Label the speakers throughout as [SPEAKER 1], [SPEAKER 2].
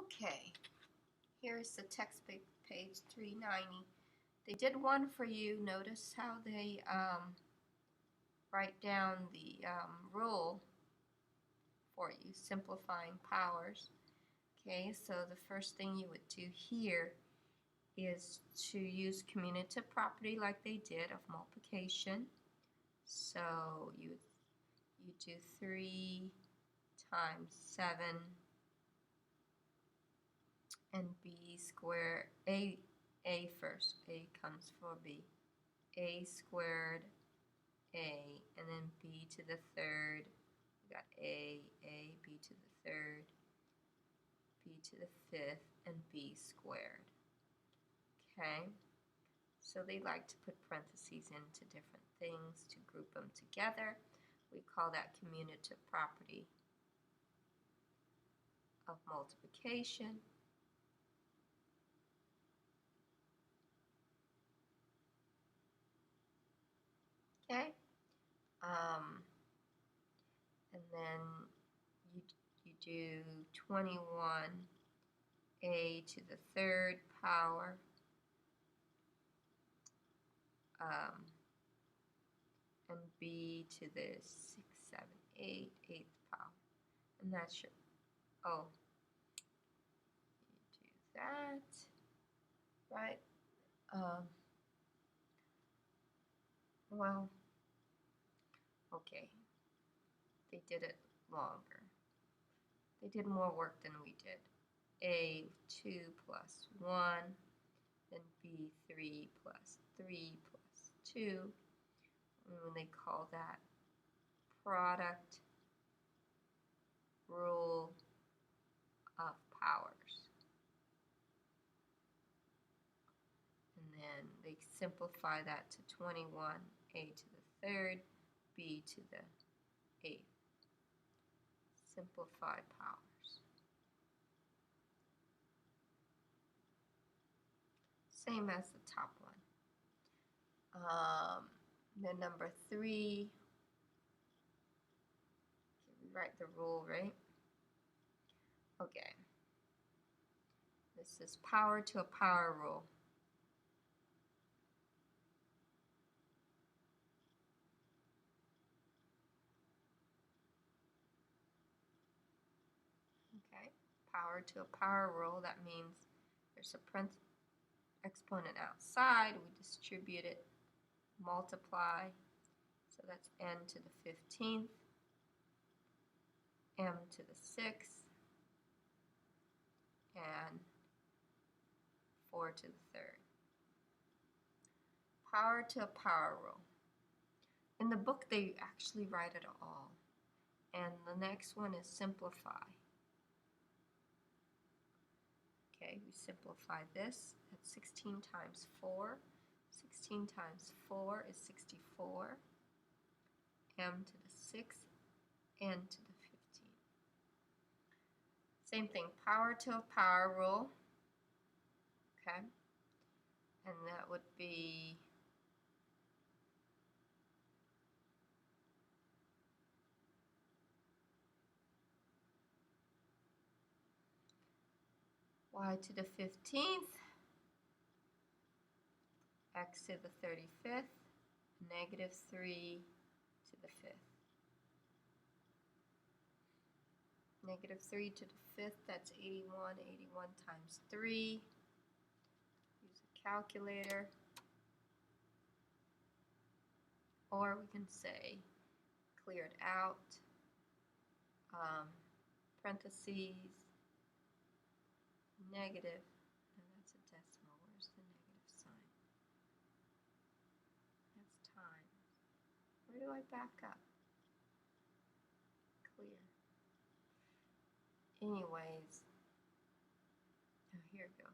[SPEAKER 1] Okay, here's the textbook page 390. They did one for you. Notice how they write down the rule for you, simplifying powers. Okay, so the first thing you would do here is to use commutative property like they did of multiplication. So you do 3 times 7 and b squared, a first, a comes for b, a squared a, and then b to the third, we got a, b to the third, b to the fifth, and b squared. Okay, so they like to put parentheses into different things to group them together. We call that commutative property of multiplication. Okay, and then you do 21a to the third power and b to the 6, 7, 8, 8th power, and that's your, oh, you do that, right? Well, okay, they did it longer. They did more work than we did. A2 plus 1, then B3 plus 3 plus 2, and they call that product rule of powers. And then they simplify that to 21, a to the third, b to the 8th. Simplified powers. Same as the top one. Then number 3, we write the rule, right? Okay. This is power to a power rule. Okay, power to a power rule, that means there's a exponent outside, we distribute it, multiply, so that's n to the 15th, m to the 6th, and 4 to the 3rd. Power to a power rule. In the book they actually write it all, and the next one is simplify. Okay, we simplify this. That's 16 times 4. 16 times 4 is 64. M to the 6th, n to the 15th. Same thing, power to a power rule. Okay, and that would be y to the 15th, x to the 35th, negative 3 to the 5th. Negative 3 to the 5th, that's 81. 81 times 3. Use a calculator. Or we can say cleared out, parentheses, negative, and that's a decimal. Where's the negative sign? That's times. Where do I back up? Clear. Anyways, oh, here we go.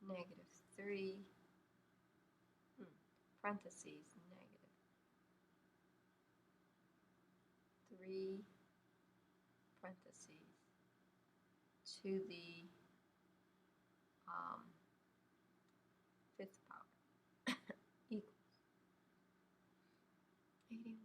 [SPEAKER 1] Negative 3, parentheses, negative 3, parentheses, to the 5th power equals 81.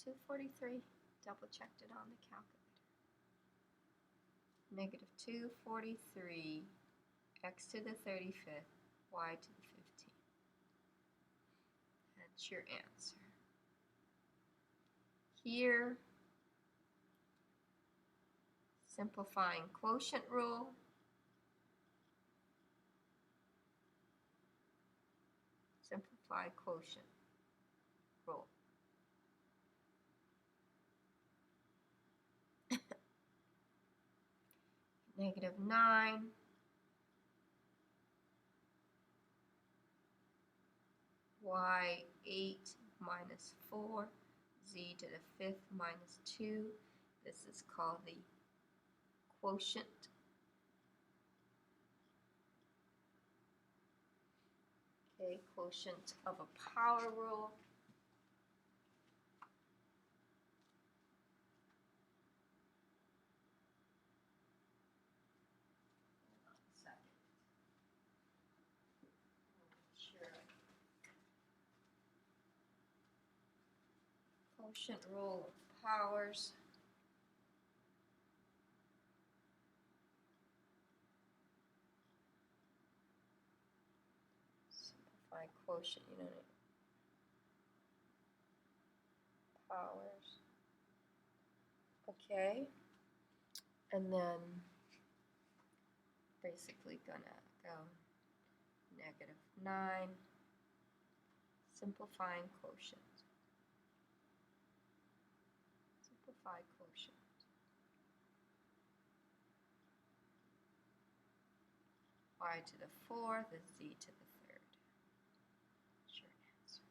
[SPEAKER 1] 243. Double checked it on the calculator. Negative 243, x to the 35th, y to the 15th. That's your answer. Here, simplifying quotient rule. Simplify quotient rule. Negative 9 y 8 minus 4 z to the 5th minus 2. This is called the quotient. Okay, quotient of a power rule. Quotient rule of powers. Simplify quotient, you know, powers. Okay, and then basically gonna go negative 9, simplifying quotient. Simplify quotient. Y to the 4th is z to the 3rd. Sure answer.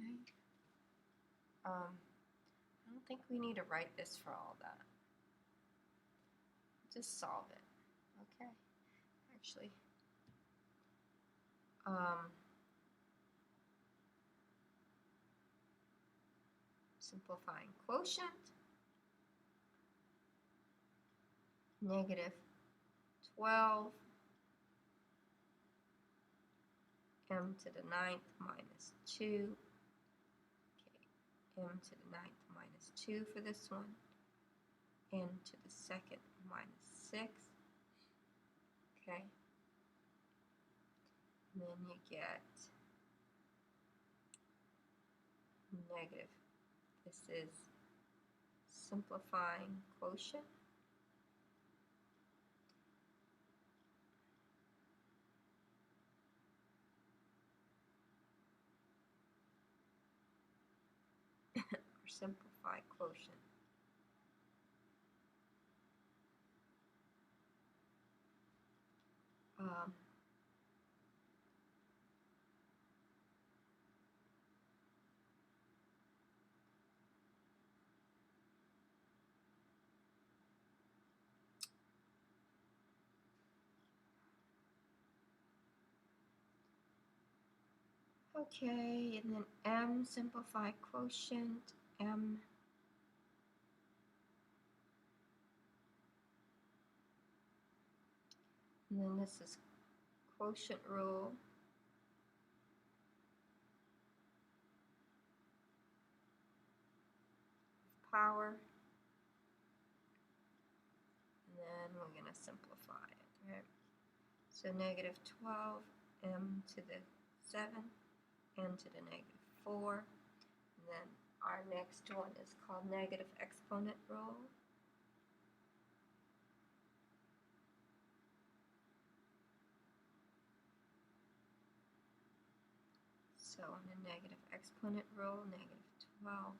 [SPEAKER 1] Okay. I don't think we need to write this for all that. Just solve it. Okay. Actually, simplifying quotient. Negative 12 m to the 9th minus 2. Okay, m to the 9th minus 2 for this one. N to the 2nd minus 6. Okay. And then you get negative. This is simplifying quotient. Or simplify quotient. Okay, and then m, simplify quotient, m. And then this is quotient rule. Power. And then we're going to simplify it, right? So negative 12 m to the 7, n to the negative 4. And then our next one is called negative exponent rule. So in the negative exponent rule, negative 12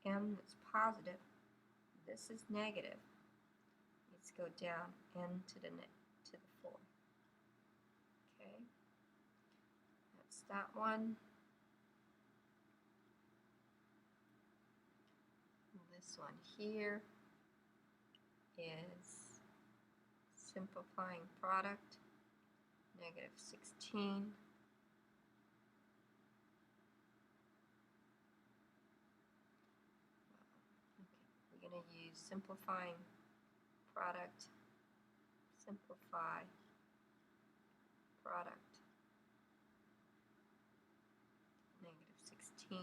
[SPEAKER 1] m is positive. This is negative. Let's go down n to the 4. Okay, that's that one. This one here is simplifying product, negative 16. We're going to use simplifying product, simplify product, negative 16,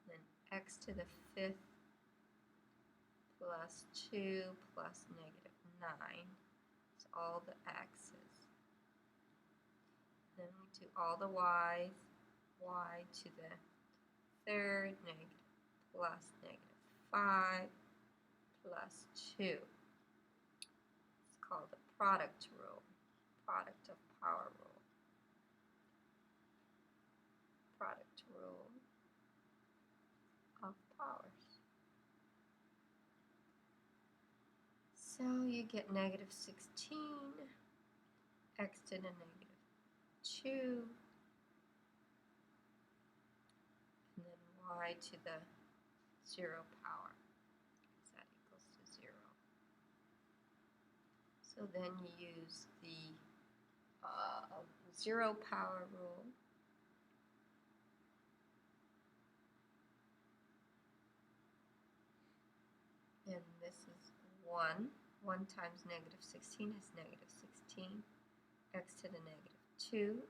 [SPEAKER 1] then x to the 5th plus 2 plus negative 9. It's all the x's. Then we do all the y's. Y to the 3rd negative plus negative 5 plus 2. It's called the product rule. Product of power rule. Product rule of powers. So you get negative 16, x to the negative 2, and then y to the 0 power, because that equals to 0. So then you use the 0 power rule. And this is 1. 1 times negative 16 is negative 16. X to the negative 2.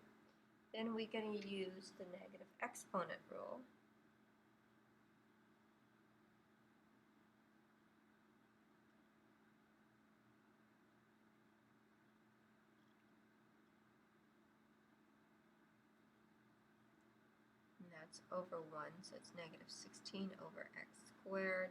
[SPEAKER 1] Then we're going to use the negative exponent rule. And that's over 1, so it's negative 16 over x squared